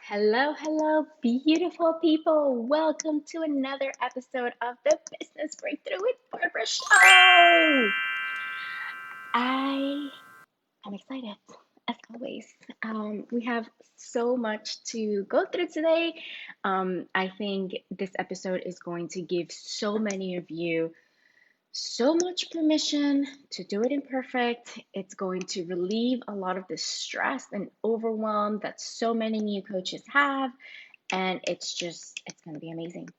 Hello, hello, beautiful people. Welcome to another episode of the Business Breakthrough with Barbara Show. I am excited, as always. We have so much to go through today. I think this episode is going to give so many of you so much permission to do it imperfect. It's going to relieve a lot of the stress and overwhelm that so many new coaches have. And it's going to be amazing,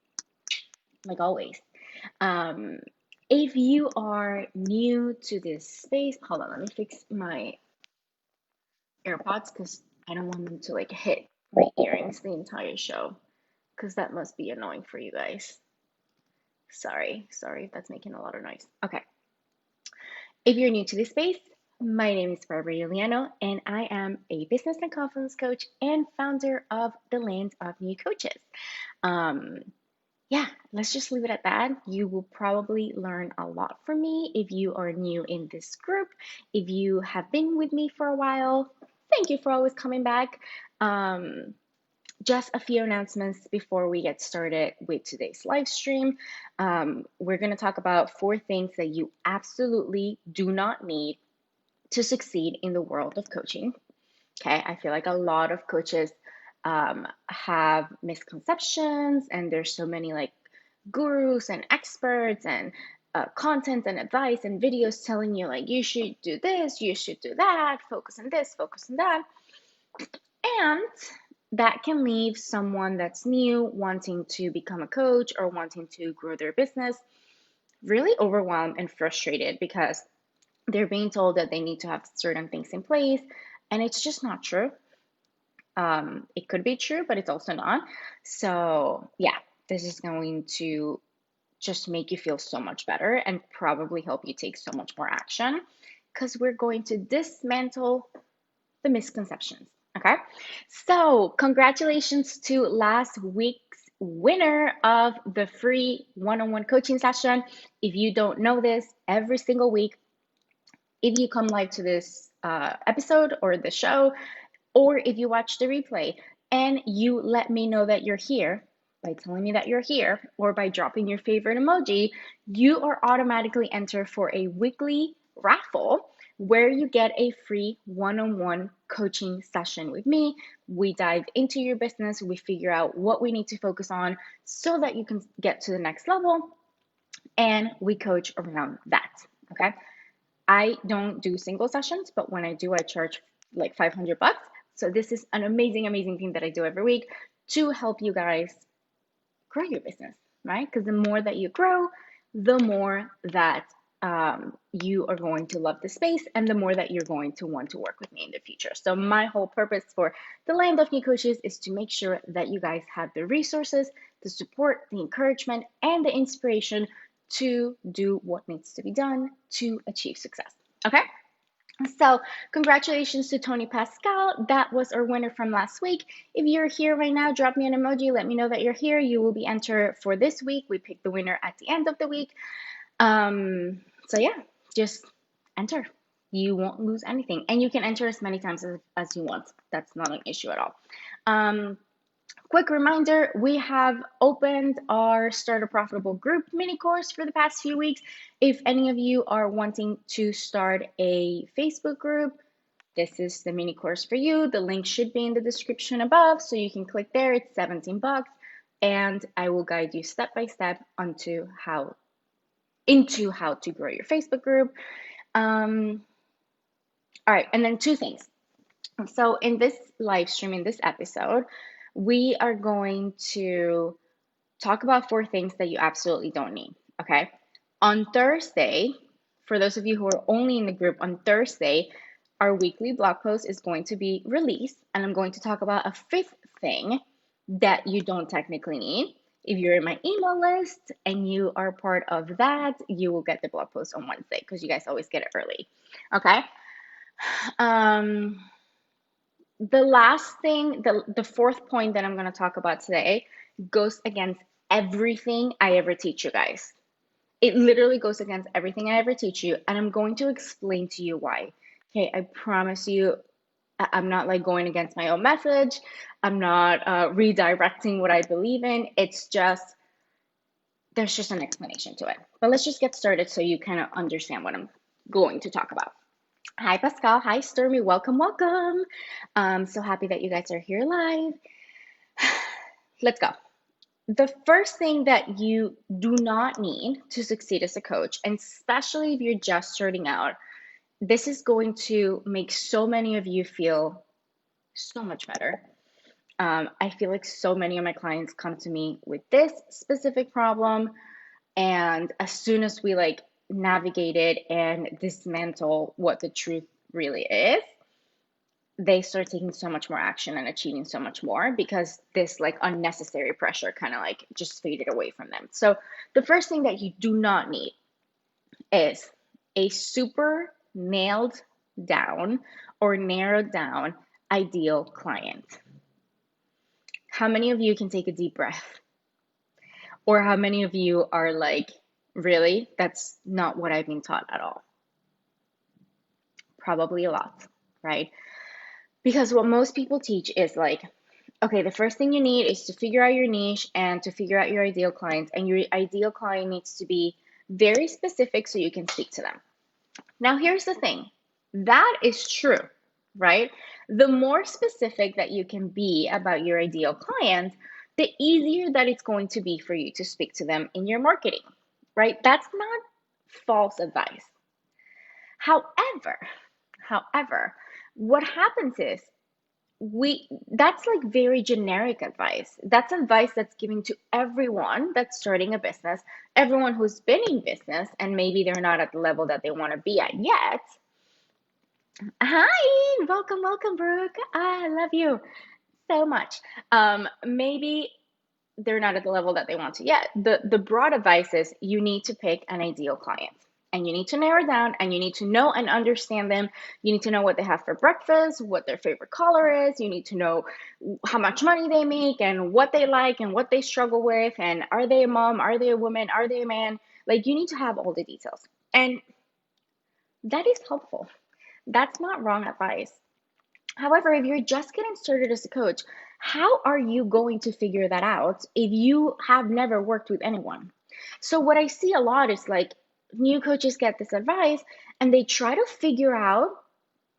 like always. Um, if you are new to this space, hold on, let me fix my AirPods because I don't want them to like hit my earrings the entire show because that must be annoying for you guys. Sorry if that's making a lot of noise. Okay. If you're new to this space, my name is Barbara Iuliano, and I am a business and confidence coach and founder of the Land of New Coaches. Um, yeah, let's just leave it at that. You will probably learn a lot from me if you are new in this group. If you have been with me for a while, thank you for always coming back. Um, just a few announcements before we get started with today's live stream. We're going to talk about 4 things that you absolutely do not need to succeed in the world of coaching. Okay, I feel like a lot of coaches have misconceptions, and there's so many like gurus and experts and content and advice and videos telling you like you should do this, you should do that, focus on this, focus on that. And that can leave someone that's new wanting to become a coach or wanting to grow their business really overwhelmed and frustrated because they're being told that they need to have certain things in place, and it's just not true. It could be true, but it's also not. So, yeah, this is going to just make you feel so much better and probably help you take so much more action because we're going to dismantle the misconceptions. Okay. So, congratulations to last week's winner of the free one on one coaching session. If you don't know this, every single week, if you come live to this episode or the show, or if you watch the replay and you let me know that you're here by telling me that you're here or by dropping your favorite emoji, you are automatically entered for a weekly raffle where you get a free one-on-one coaching session with me. We dive into your business, we figure out what we need to focus on so that you can get to the next level, and we coach around that. Okay. I don't do single sessions, but when I do, I charge like $500. So this is an amazing, amazing thing that I do every week to help you guys grow your business, right? Because the more that you grow, the more that you are going to love the space and the more that you're going to want to work with me in the future. So my whole purpose for the Land of New Coaches is to make sure that you guys have the resources, the support, the encouragement, and the inspiration to do what needs to be done to achieve success. Okay? So, congratulations to Tony Pascal. That was our winner from last week. If you're here right now, drop me an emoji. Let me know that you're here. You will be entered for this week. We pick the winner at the end of the week. So, yeah, just enter. You won't lose anything. And you can enter as many times as you want. That's not an issue at all. Quick reminder, we have opened our Start a Profitable Group mini course for the past few weeks. If any of you are wanting to start a Facebook group, this is the mini course for you. The link should be in the description above, so you can click there. It's $17, and I will guide you step by step into how to grow your Facebook group. All right, and then 2 things. So in this live stream, in this episode, we are going to talk about 4 things that you absolutely don't need. Okay. On Thursday, for those of you who are only in the group, on Thursday, our weekly blog post is going to be released, and I'm going to talk about a 5th thing that you don't technically need. If you're in my email list and you are part of that, you will get the blog post on Wednesday because you guys always get it early. Okay. The last thing, the 4th point that I'm going to talk about today goes against everything I ever teach you guys. It literally goes against everything I ever teach you, and I'm going to explain to you why. Okay, I promise you, I'm not like going against my own message. I'm not redirecting what I believe in. It's just, there's just an explanation to it. But let's just get started so you kind of understand what I'm going to talk about. Hi, Pascal. Hi, Stormy. Welcome, welcome. So happy that you guys are here live. Let's go. The first thing that you do not need to succeed as a coach, and especially if you're just starting out, this is going to make so many of you feel so much better. I feel like so many of my clients come to me with this specific problem, and as soon as we like navigate it and dismantle what the truth really is, they start taking so much more action and achieving so much more because this like unnecessary pressure kind of like just faded away from them. So the first thing that you do not need is a super nailed down or narrowed down ideal client. How many of you can take a deep breath? Or how many of you are like, really? That's not what I've been taught at all. Probably a lot, right? Because what most people teach is like, okay, the first thing you need is to figure out your niche and to figure out your ideal clients. And your ideal client needs to be very specific so you can speak to them. Now, here's the thing, that is true, right? The more specific that you can be about your ideal client, the easier that it's going to be for you to speak to them in your marketing, right? That's not false advice. However, what happens is that's like very generic advice. That's advice that's given to everyone that's starting a business, everyone who's been in business and maybe they're not at the level that they want to be at yet. Hi, welcome, welcome, Brooke. I love you so much. Maybe they're not at the level that they want to yet. The broad advice is you need to pick an ideal client and you need to narrow down and you need to know and understand them. You need to know what they have for breakfast, what their favorite color is. You need to know how much money they make and what they like and what they struggle with. And are they a mom? Are they a woman? Are they a man? Like you need to have all the details. And that is helpful. That's not wrong advice. However, if you're just getting started as a coach, how are you going to figure that out if you have never worked with anyone? So, what I see a lot is like new coaches get this advice and they try to figure out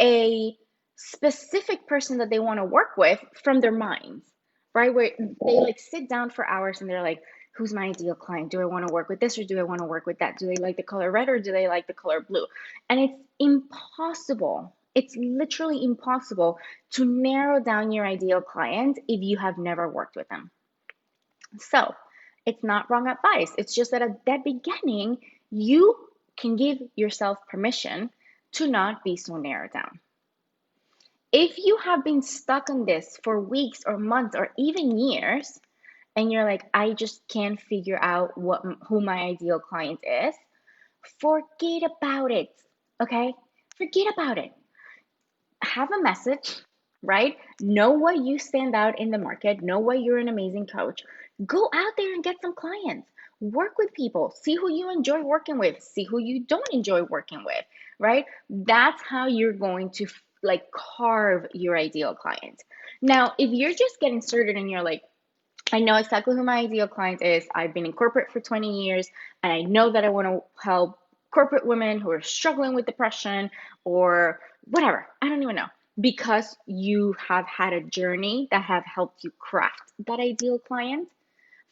a specific person that they want to work with from their minds, right? Where they like sit down for hours and they're like, who's my ideal client? Do I want to work with this or do I want to work with that? Do they like the color red or do they like the color blue? And it's impossible. It's literally impossible to narrow down your ideal client if you have never worked with them. So it's not wrong advice. It's just that at the beginning, you can give yourself permission to not be so narrowed down. If you have been stuck on this for weeks or months or even years, and you're like, I just can't figure out who my ideal client is, forget about it. Okay? Forget about it. Have a message, right? Know why you stand out in the market, know why you're an amazing coach. Go out there and get some clients. Work with people. See who you enjoy working with. See who you don't enjoy working with, right? That's how you're going to like carve your ideal client. Now, if you're just getting started and you're like, I know exactly who my ideal client is. I've been in corporate for 20 years and I know that I want to help corporate women who are struggling with depression or whatever. I don't even know. Because you have had a journey that have helped you craft that ideal client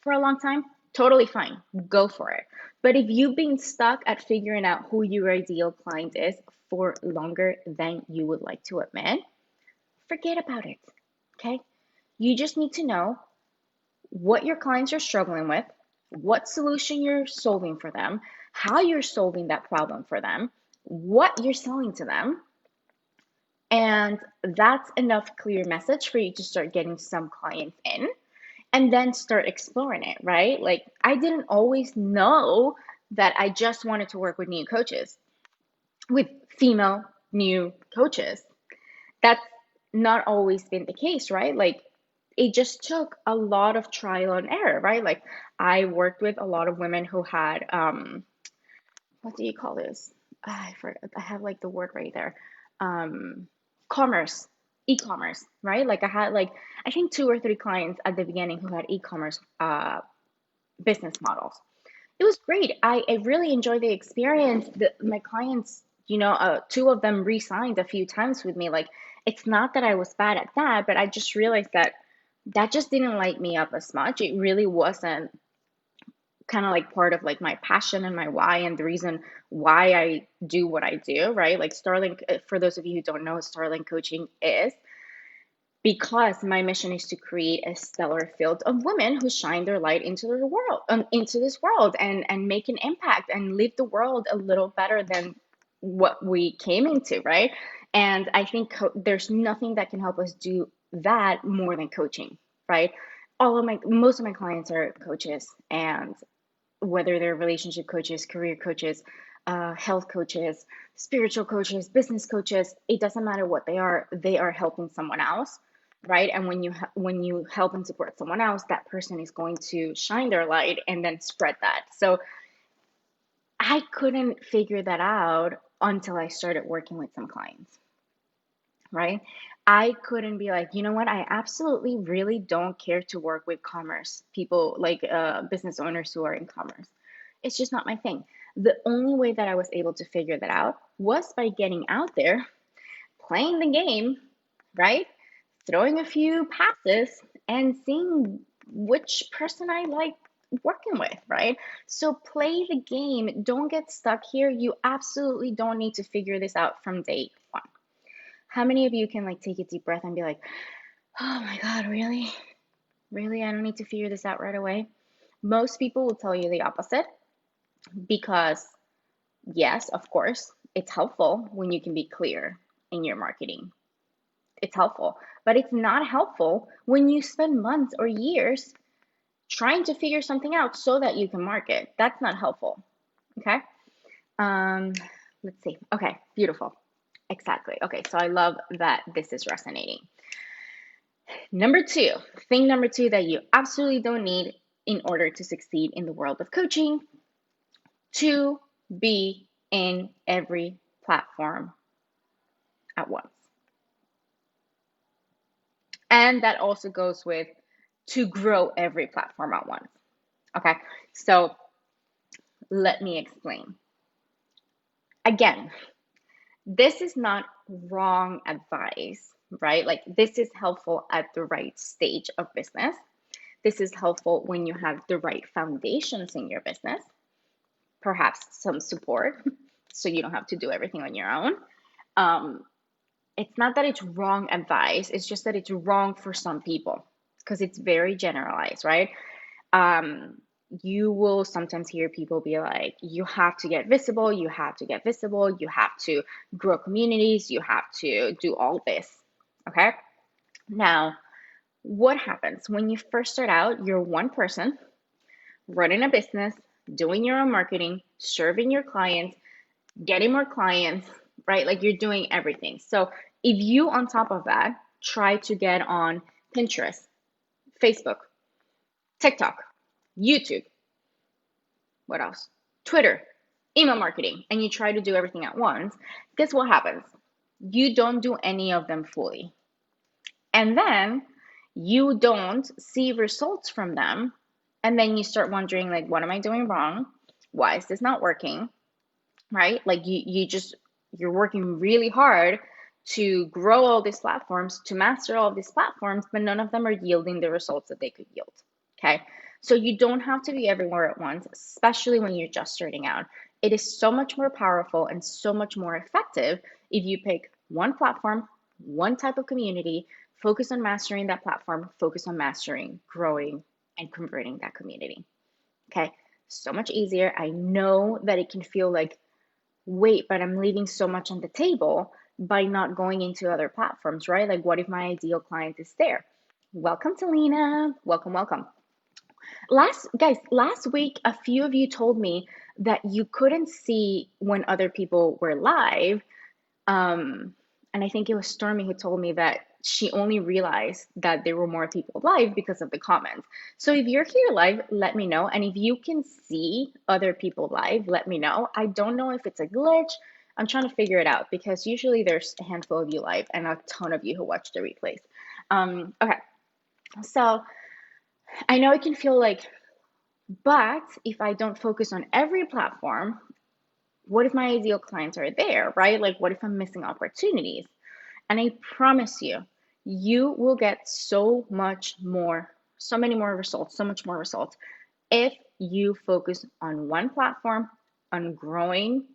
for a long time, totally fine. Go for it. But if you've been stuck at figuring out who your ideal client is for longer than you would like to admit, forget about it. Okay? You just need to know what your clients are struggling with, what solution you're solving for them, how you're solving that problem for them, what you're selling to them. And that's enough clear message for you to start getting some clients in and then start exploring it, right? Like I didn't always know that I just wanted to work with new coaches, with female new coaches. That's not always been the case, right? Like it just took a lot of trial and error, right? Like I worked with a lot of women who had what do you call this? I forgot. I have like the word right there. Um, commerce. e-commerce, right? Like I had like I think 2 or 3 clients at the beginning who had e-commerce business models. It was great. I really enjoyed the experience. My clients, two of them re-signed a few times with me. Like, it's not that I was bad at that, but I just realized that that just didn't light me up as much. It really wasn't kind of like part of like my passion and my why and the reason why I do what I do, right? Like Starling, for those of you who don't know what Starland Coaching is, because my mission is to create a stellar field of women who shine their light into the world, into this world, and make an impact and leave the world a little better than what we came into, right? And I think there's nothing that can help us do that more than coaching, right? Most of my clients are coaches, and whether they're relationship coaches, career coaches, health coaches, spiritual coaches, business coaches, it doesn't matter what they are helping someone else, right? And when you help and support someone else, that person is going to shine their light and then spread that. So I couldn't figure that out until I started working with some clients, right? I couldn't be like, you know what? I absolutely really don't care to work with commerce people, like business owners who are in commerce. It's just not my thing. The only way that I was able to figure that out was by getting out there, playing the game, right? Throwing a few passes and seeing which person I like working with, right? So play the game. Don't get stuck here. You absolutely don't need to figure this out from day one. How many of you can like take a deep breath and be like, oh my God, really? Really? I don't need to figure this out right away? Most people will tell you the opposite because, yes, of course, it's helpful when you can be clear in your marketing. It's helpful, but it's not helpful when you spend months or years trying to figure something out so that you can market. That's not helpful. Okay. Um, let's see. Okay, beautiful. Exactly. Okay, so I love that this is resonating. Thing number two that you absolutely don't need in order to succeed in the world of coaching, to be in every platform at once. And that also goes with to grow every platform at once. Okay, so let me explain. Again, this is not wrong advice, right? Like, this is helpful at the right stage of business. This is helpful when you have the right foundations in your business, perhaps some support, so you don't have to do everything on your own. It's not that it's wrong advice, it's just that it's wrong for some people because it's very generalized, right? Um, you will sometimes hear people be like, you have to get visible, you have to get visible, you have to grow communities, you have to do all this. Okay. Now, what happens when you first start out? You're one person running a business, doing your own marketing, serving your clients, getting more clients, right? Like you're doing everything. So if you, on top of that, try to get on Pinterest, Facebook, TikTok, YouTube, what else? Twitter, email marketing, and you try to do everything at once, guess what happens? You don't do any of them fully. And then you don't see results from them. And then you start wondering, like, what am I doing wrong? Why is this not working? Right? Like you're working really hard to grow all these platforms, to master all these platforms, but none of them are yielding the results that they could yield. Okay. So you don't have to be everywhere at once, especially when you're just starting out. It is so much more powerful and so much more effective if you pick one platform, one type of community, focus on mastering that platform, focus on mastering, growing, and converting that community. Okay. So much easier. I know that it can feel like, wait, but I'm leaving so much on the table by not going into other platforms, right? Like, what if my ideal client is there? Welcome, Talina. Welcome, welcome. Last week, a few of you told me that you couldn't see when other people were live. And I think it was Stormy who told me that she only realized that there were more people live because of the comments. So if you're here live, let me know. And if you can see other people live, let me know. I don't know if it's a glitch. I'm trying to figure it out because usually there's a handful of you live and a ton of you who watch the replays. Okay, so I know it can feel like, but if I don't focus on every platform, what if my ideal clients are there, right? Like, what if I'm missing opportunities? And I promise you, you will get so many more results, so much more results if you focus on one platform, on growing,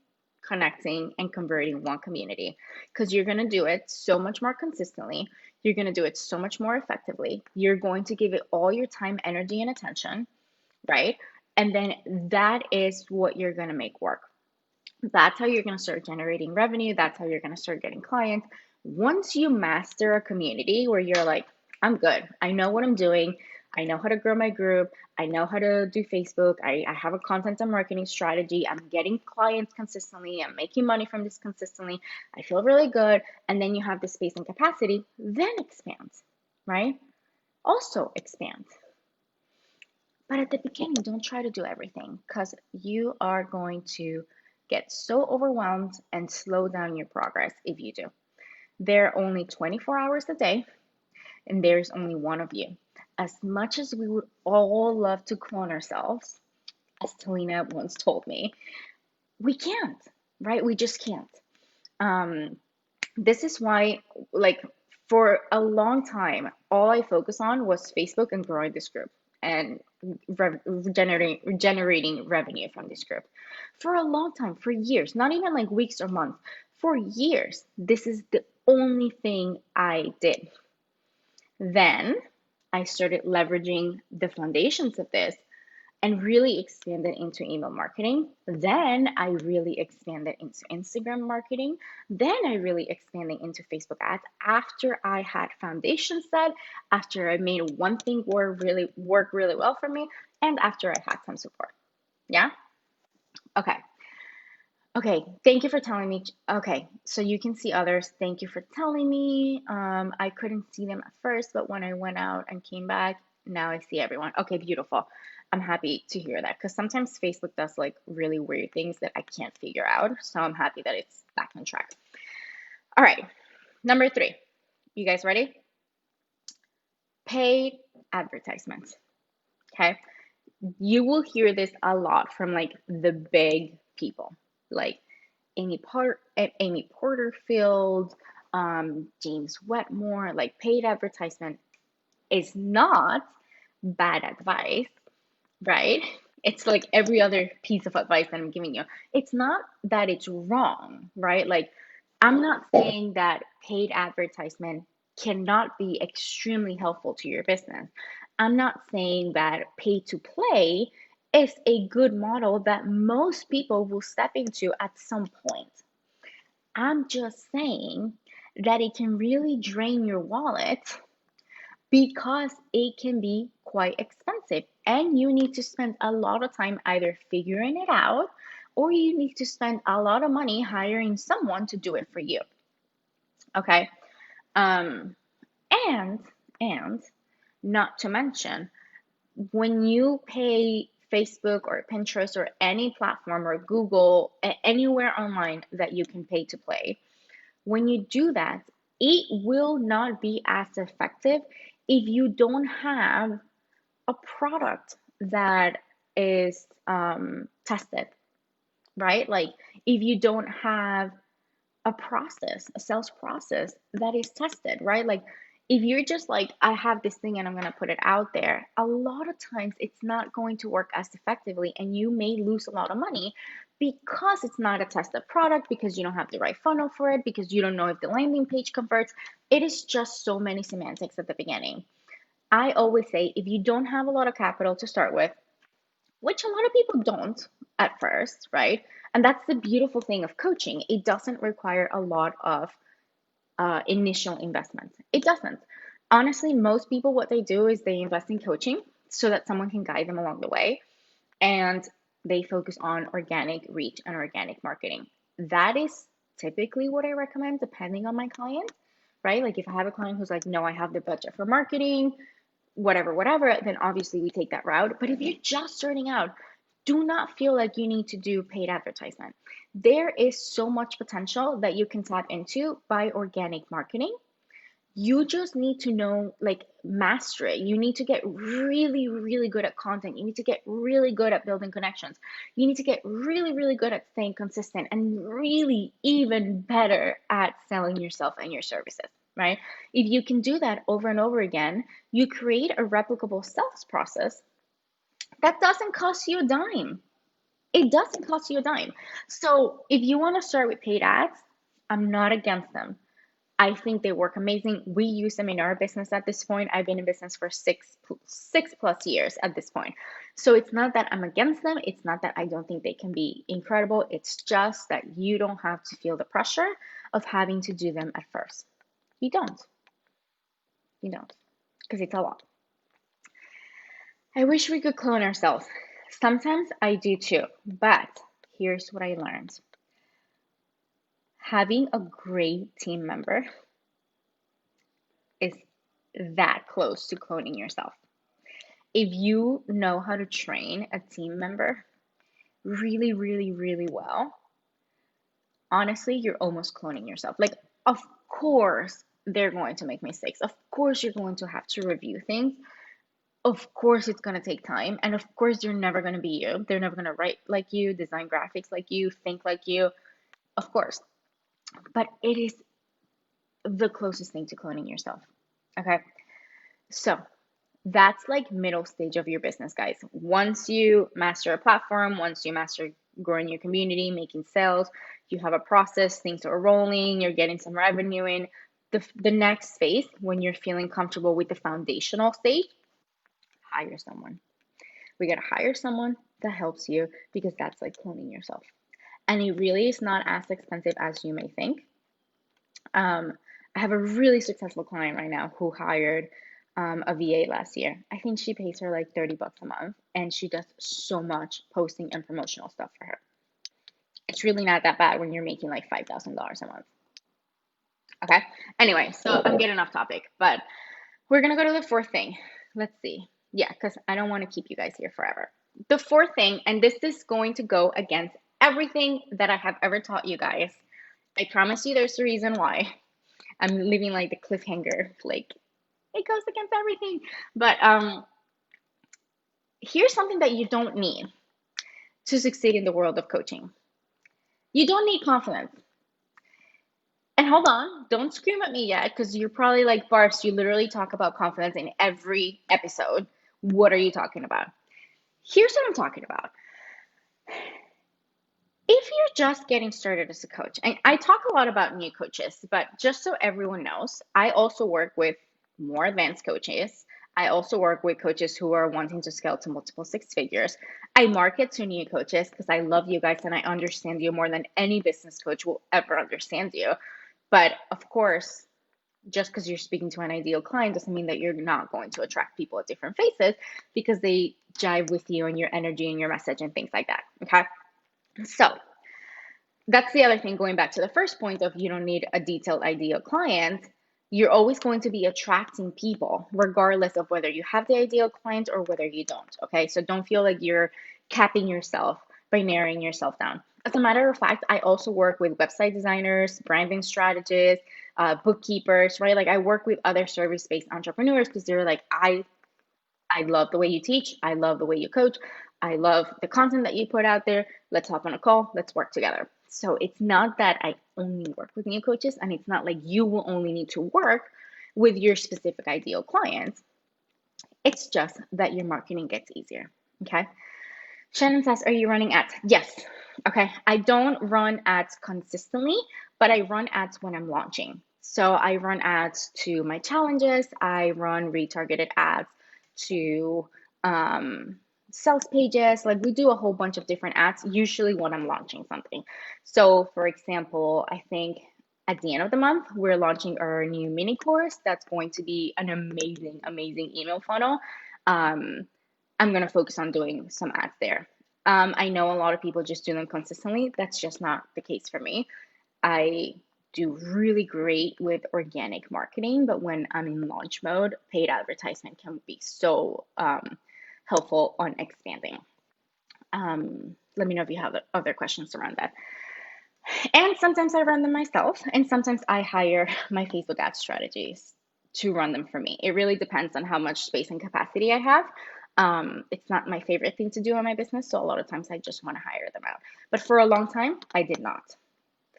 connecting, and converting one community. Because you're going to do it so much more consistently. You're going to do it so much more effectively. You're going to give it all your time, energy, and attention, right? And then that is what you're going to make work. That's how you're going to start generating revenue. That's how you're going to start getting clients. Once you master a community where you're like, I'm good, I know what I'm doing, I know how to grow my group, I know how to do Facebook, I have a content and marketing strategy, I'm getting clients consistently, I'm making money from this consistently, I feel really good, and then you have the space and capacity, then expand, right? Also expand. But at the beginning, don't try to do everything because you are going to get so overwhelmed and slow down your progress if you do. There are only 24 hours a day, and there's only one of you. As much as we would all love to clone ourselves, as Talina once told me, we can't, right? We just can't. This is why, like, for a long time, all I focused on was Facebook and growing this group and generating revenue from this group. For a long time, for years, not even like weeks or months, for years, this is the only thing I did. Then I started leveraging the foundations of this and really expanded into email marketing. Then I really expanded into Instagram marketing. Then I really expanded into Facebook ads after I had foundation set, after I made one thing work really well for me, and after I had some support. Yeah? Okay. Okay, thank you for telling me. Okay, so you can see others. Thank you for telling me. I couldn't see them at first, but when I went out and came back, now I see everyone. Okay, beautiful. I'm happy to hear that because sometimes Facebook does like really weird things that I can't figure out. So I'm happy that it's back on track. All right, number 3. You guys ready? Paid advertisements. Okay, you will hear this a lot from like the big people, like Amy Porterfield, James Wetmore. Like, paid advertisement is not bad advice, right? It's like every other piece of advice that I'm giving you. It's not that it's wrong, right? Like, I'm not saying that paid advertisement cannot be extremely helpful to your business. I'm not saying that pay to play is a good model that most people will step into at some point. I'm just saying that it can really drain your wallet because it can be quite expensive and you need to spend a lot of time either figuring it out or you need to spend a lot of money hiring someone to do it for you. Okay. Um, and not to mention, when you pay Facebook or Pinterest or any platform or Google, anywhere online that you can pay to play, when you do that, it will not be as effective if you don't have a product that is tested, right? Like, if you don't have a sales process that is tested, right? Like, if you're just like, I have this thing and I'm going to put it out there, a lot of times it's not going to work as effectively and you may lose a lot of money because it's not a tested product, because you don't have the right funnel for it, because you don't know if the landing page converts. It is just so many semantics at the beginning. I always say, if you don't have a lot of capital to start with, which a lot of people don't at first, right? And that's the beautiful thing of coaching. It doesn't require a lot of initial investment. It doesn't. Honestly, most people, what they do is they invest in coaching so that someone can guide them along the way. And they focus on organic reach and organic marketing. That is typically what I recommend, depending on my client, right? Like, if I have a client who's like, no, I have the budget for marketing, whatever, then obviously we take that route. But if you're just starting out, do not feel like you need to do paid advertisement. There is so much potential that you can tap into by organic marketing. You just need to know, like, master it. You need to get really, really good at content. You need to get really good at building connections. You need to get really, really good at staying consistent and really even better at selling yourself and your services, right? If you can do that over and over again, you create a replicable sales process that doesn't cost you a dime. It doesn't cost you a dime. So if you want to start with paid ads, I'm not against them. I think they work amazing. We use them in our business at this point. I've been in business for six plus years at this point. So it's not that I'm against them. It's not that I don't think they can be incredible. It's just that you don't have to feel the pressure of having to do them at first. You don't. You don't. Because it's a lot. I wish we could clone ourselves. Sometimes I do too. But here's what I learned. Having a great team member is that close to cloning yourself. If you know how to train a team member really, really, really well, honestly, you're almost cloning yourself. Like, of course, they're going to make mistakes. Of course, you're going to have to review things. Of course, it's going to take time. And of course, you're never going to be you. They're never going to write like you, design graphics like you, think like you. Of course. But it is the closest thing to cloning yourself. Okay. So that's like middle stage of your business, guys. Once you master a platform, once you master growing your community, making sales, you have a process, things are rolling, you're getting some revenue in. The next phase, when you're feeling comfortable with the foundational stage, hire someone. We got to hire someone that helps you, because that's like cloning yourself. And it really is not as expensive as you may think. I have a really successful client right now who hired a VA last year. I think she pays her like $30 a month, and she does so much posting and promotional stuff for her. It's really not that bad when you're making like $5,000 a month. Okay. Anyway, so I'm getting off topic, but we're going to go to the fourth thing. Let's see. Yeah, because I don't want to keep you guys here forever. The fourth thing, and this is going to go against everything that I have ever taught you guys. I promise you there's a reason why. I'm leaving like the cliffhanger, like it goes against everything. But here's something that you don't need to succeed in the world of coaching. You don't need confidence. And hold on, don't scream at me yet, because you're probably like, Barbs, you literally talk about confidence in every episode. What are you talking about? Here's what I'm talking about. If you're just getting started as a coach, and I talk a lot about new coaches, but just so everyone knows, I also work with more advanced coaches. I also work with coaches who are wanting to scale to multiple six figures. I market to new coaches because I love you guys and I understand you more than any business coach will ever understand you. But of course, just because you're speaking to an ideal client doesn't mean that you're not going to attract people at different faces, because they jive with you and your energy and your message and things like that. Okay. So that's the other thing, going back to the first point of you don't need a detailed ideal client. You're always going to be attracting people regardless of whether you have the ideal client or whether you don't. Okay. So don't feel like you're capping yourself by narrowing yourself down. As a matter of fact, I also work with website designers, branding strategists, bookkeepers, right? Like I work with other service-based entrepreneurs because they're like, I love the way you teach. I love the way you coach. I love the content that you put out there. Let's hop on a call. Let's work together. So it's not that I only work with new coaches, and it's not like you will only need to work with your specific ideal clients. It's just that your marketing gets easier. Okay. Shannon says, are you running ads? Yes. Okay. I don't run ads consistently, but I run ads when I'm launching. So I run ads to my challenges. I run retargeted ads to sales pages. Like we do a whole bunch of different ads, usually when I'm launching something. So for example, I think at the end of the month, we're launching our new mini course. That's going to be an amazing, amazing email funnel. I'm going to focus on doing some ads there. I know a lot of people just do them consistently. That's just not the case for me. I do really great with organic marketing, but when I'm in launch mode, paid advertisement can be so helpful on expanding. Let me know if you have other questions around that. And sometimes I run them myself, and sometimes I hire my Facebook ad strategies to run them for me. It really depends on how much space and capacity I have. It's not my favorite thing to do in my business, so a lot of times I just want to hire them out. But for a long time, I did not.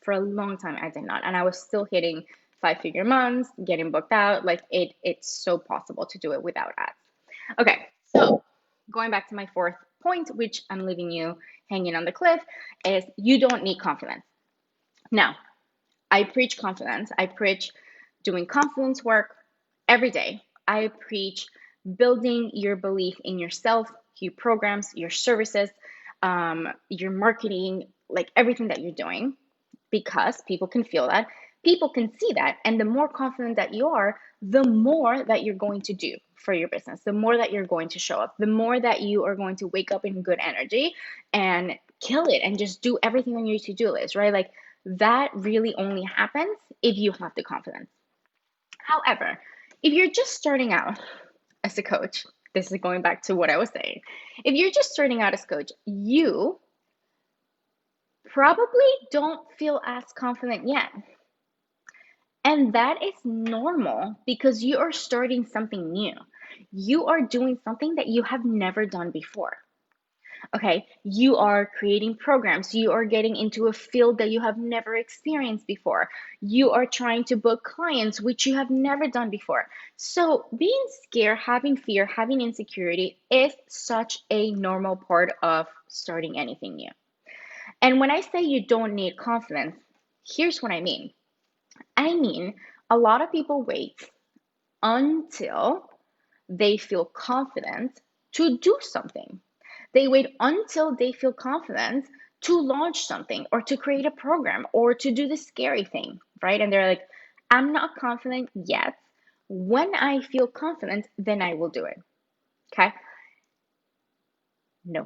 For a long time, I did not, and I was still hitting five-figure months, getting booked out. Like it's so possible to do it without ads. Okay, so going back to my fourth point, which I'm leaving you hanging on the cliff, is you don't need confidence. Now, I preach confidence. I preach doing confidence work every day. I preach building your belief in yourself, your programs, your services, your marketing, like everything that you're doing, because people can feel that, people can see that, and the more confident that you are, the more that you're going to do for your business, the more that you're going to show up, the more that you are going to wake up in good energy and kill it and just do everything on your to-do list, right? Like that really only happens if you have the confidence. However, if you're just starting out as a coach, this is going back to what I was saying. If you're just starting out as a coach, you probably don't feel as confident yet. And that is normal because you are starting something new. You are doing something that you have never done before. Okay, you are creating programs. You are getting into a field that you have never experienced before. You are trying to book clients, which you have never done before. So, being scared, having fear, having insecurity is such a normal part of starting anything new. And when I say you don't need confidence, here's what I mean. I mean, a lot of people wait until they feel confident to do something. They wait until they feel confident to launch something or to create a program or to do the scary thing, right? And they're like, I'm not confident yet. When I feel confident, then I will do it. Okay? No.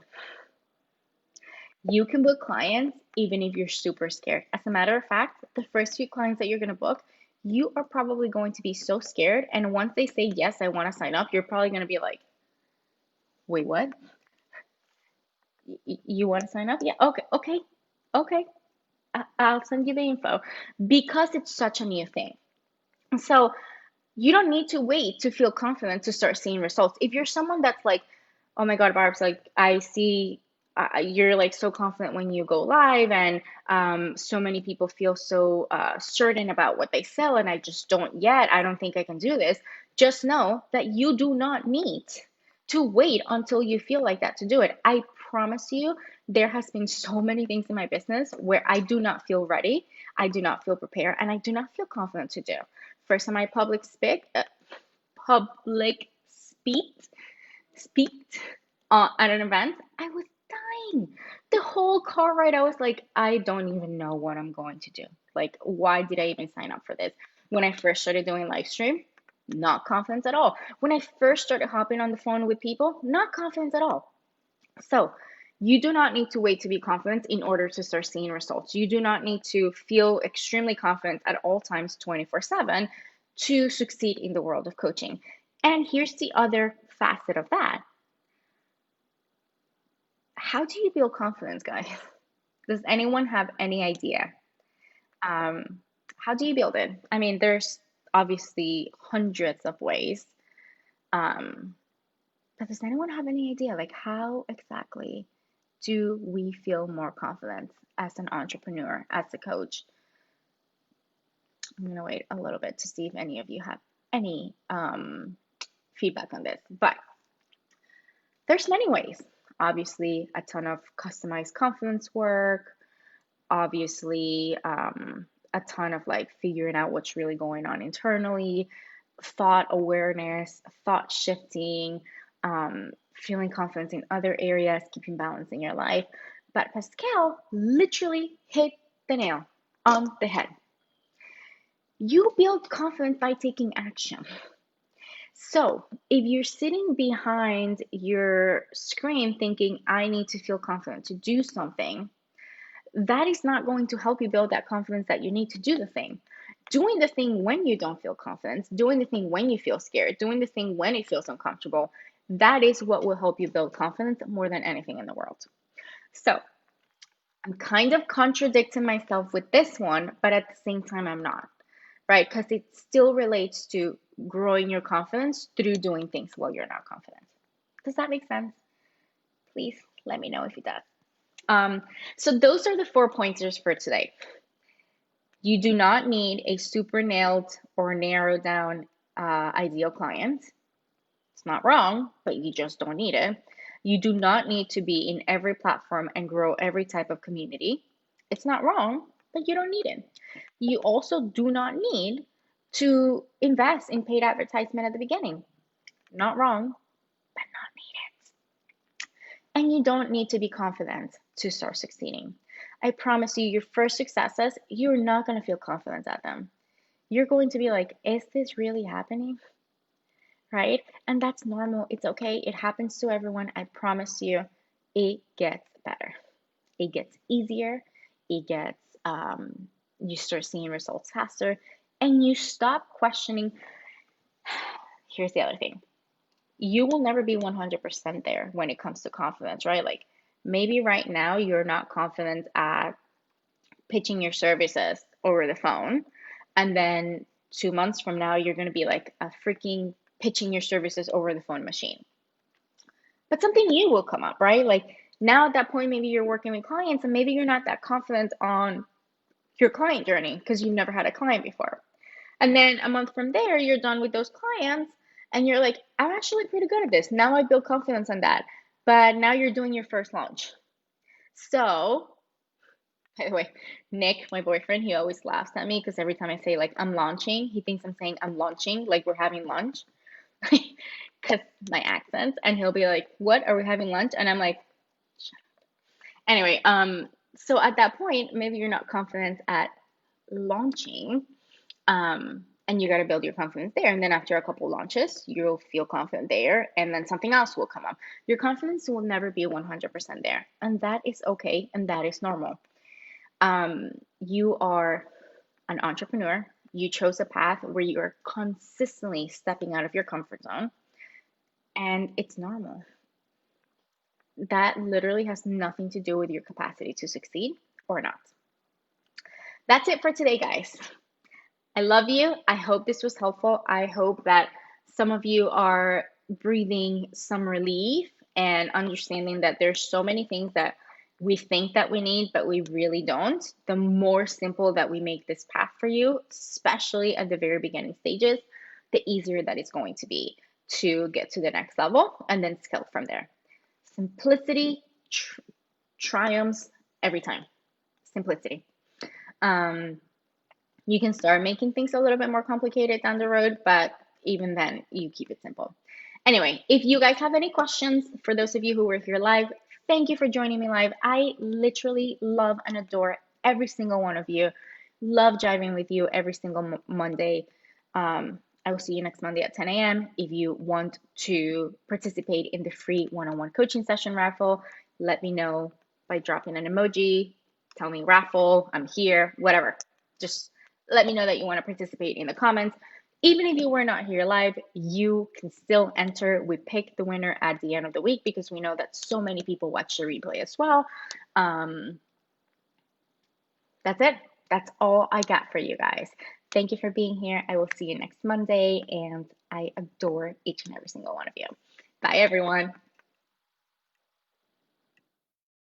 You can book clients even if you're super scared. As a matter of fact, the first few clients that you're going to book, you are probably going to be so scared. And once they say, yes, I want to sign up, you're probably going to be like, wait, what? You want to sign up? Yeah, okay. I'll send you the info because it's such a new thing. So you don't need to wait to feel confident to start seeing results. If you're someone that's like, oh my God, Barb's like, I see you're like so confident when you go live, and so many people feel so certain about what they sell, and I just don't yet. I don't think I can do this. Just know that you do not need to wait until you feel like that to do it. I promise you, there has been so many things in my business where I do not feel ready, I do not feel prepared, and I do not feel confident to do. First time I public speak at an event, I was dying. The whole car ride, I was like, I don't even know what I'm going to do. Like, why did I even sign up for this? When I first started doing live stream, not confident at all. When I first started hopping on the phone with people, not confident at all. So, you do not need to wait to be confident in order to start seeing results. You do not need to feel extremely confident at all times 24/7 to succeed in the world of coaching. And here's the other facet of that. How do you build confidence, guys? Does anyone have any idea? Um, how do you build it? I mean, there's obviously hundreds of ways. Um, but does anyone have any idea? Like, how exactly do we feel more confident as an entrepreneur, as a coach? I'm going to wait a little bit to see if any of you have any feedback on this. But there's many ways. Obviously, a ton of customized confidence work. Obviously, a ton of like figuring out what's really going on internally, thought awareness, thought shifting, feeling confidence in other areas, keeping balance in your life. But Pascal literally hit the nail on the head. You build confidence by taking action. So, if you're sitting behind your screen thinking, I need to feel confident to do something, that is not going to help you build that confidence that you need to do the thing. Doing the thing when you don't feel confidence, doing the thing when you feel scared, doing the thing when it feels uncomfortable, that is what will help you build confidence more than anything in the world. So I'm kind of contradicting myself with this one, but at the same time, I'm not, right? Because it still relates to growing your confidence through doing things while you're not confident. Does that make sense? Please let me know if it does. So those are the 4 pointers for today. You do not need a super nailed or narrowed down ideal client. It's not wrong, but you just don't need it. You do not need to be in every platform and grow every type of community. It's not wrong, but you don't need it. You also do not need to invest in paid advertisement at the beginning. Not wrong, but not needed. And you don't need to be confident to start succeeding. I promise you, your first successes, you're not going to feel confident at them. You're going to be like, is this really happening? Right? And that's normal. It's okay. It happens to everyone. I promise you, it gets better. It gets easier. It gets, you start seeing results faster and you stop questioning. Here's the other thing, you will never be 100% there when it comes to confidence, right? Like maybe right now you're not confident at pitching your services over the phone. And then 2 months from now, you're going to be like a freaking pitching your services over the phone machine. But something new will come up, right? Like now at that point, maybe you're working with clients and maybe you're not that confident on your client journey because you've never had a client before. And then a month from there, you're done with those clients and you're like, I'm actually pretty good at this. Now I build confidence on that. But now you're doing your first launch. So, by the way, Nick, my boyfriend, he always laughs at me because every time I say like I'm launching, he thinks I'm saying I'm launching, like we're having lunch. Because my accent, and he'll be like, "What, are we having lunch?" And I'm like, anyway, so at that point, maybe you're not confident at launching, and you got to build your confidence there. And then after a couple launches, you'll feel confident there, and then something else will come up. Your confidence will never be 100% there, and that is okay, and that is normal. You are an entrepreneur. You chose a path where you are consistently stepping out of your comfort zone, and it's normal. That literally has nothing to do with your capacity to succeed or not. That's it for today, guys. I love you. I hope this was helpful. I hope that some of you are breathing some relief and understanding that there's so many things that we think that we need, but we really don't. The more simple that we make this path for you, especially at the very beginning stages, the easier that it's going to be to get to the next level and then scale from there. Simplicity triumphs every time. Simplicity. Um, you can start making things a little bit more complicated down the road, but even then, you keep it simple. Anyway, if you guys have any questions, for those of you who were here live, thank you for joining me live. I literally love and adore every single one of you. Love jiving with you every single Monday. I will see you next Monday at 10 a.m. If you want to participate in the free one-on-one coaching session raffle, let me know by dropping an emoji. Tell me raffle, I'm here, whatever. Just let me know that you want to participate in the comments. Even if you were not here live, you can still enter. We pick the winner at the end of the week because we know that so many people watch the replay as well. That's it. That's all I got for you guys. Thank you for being here. I will see you next Monday, and I adore each and every single one of you. Bye, everyone.